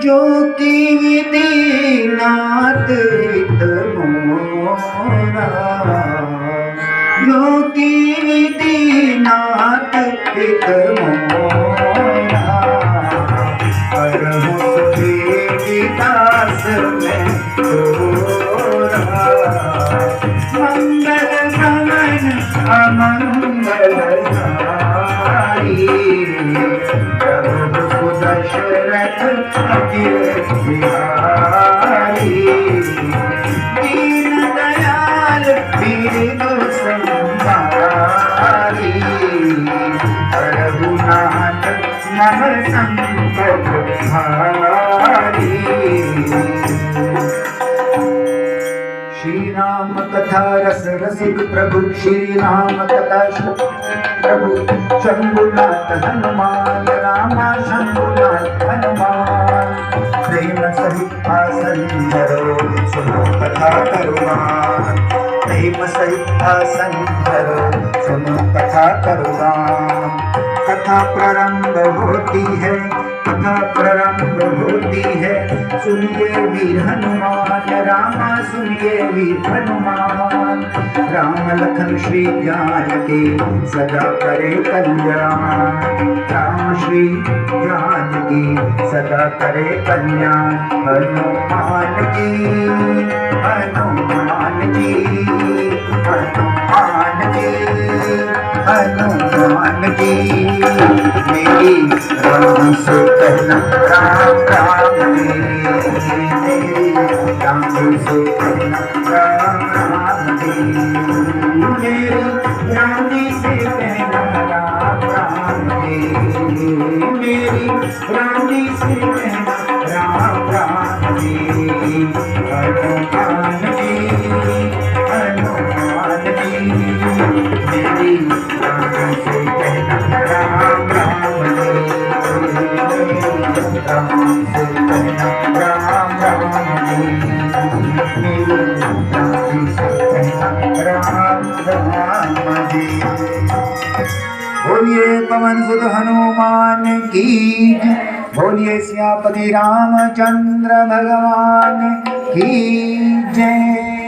ज्योति दीनाथ हित मोरा, ज्योति दीनाथ हित मोरा, परम विकास में तोरा, मंगल गमन अमंगल हारी, प्रभु दशरथ बिहारी, दीन दयाल बिरु संहारी, रघुनाथ मम संकट हारी। श्री राम कथा रस रसिक प्रभु, श्री राम कथा प्रभु शंभुनाथ हनुमान, रामा शंभुनाथ हनुमान, प्रेम सहित आसन धरो सुनो कथा करुणान, प्रेम सहित आसन धरो सुनो कथा करुणान। कथा प्रारंभ होती है, कथा प्रारंभ होती है, सुनिए वीर हनुमान, रामा सुनिए वीर हनुमान, राम लखन श्री जानकी सदा करे कल्याण, राम श्री जानकी सदा करे कल्याण। हनुमान जी, हनुमान जी, हनुमान जी, हनुमान जी, मेरी राम से कहना राम राम जी, मेरी राम से कहना राम राम जी, मेरी राम जी से कहना राम राम जी, मेरी राम जी से कहना राम राम जी। हनुमान जी, हनुमान जी, मेरी राम से कहना राम राम जी, राम से कहना राम राम जी, मेरी राम से कहना राम राम जी। बोलिए पवन सुत हनुमान की, बोलिए सियापति रामचंद्र भगवान की जय।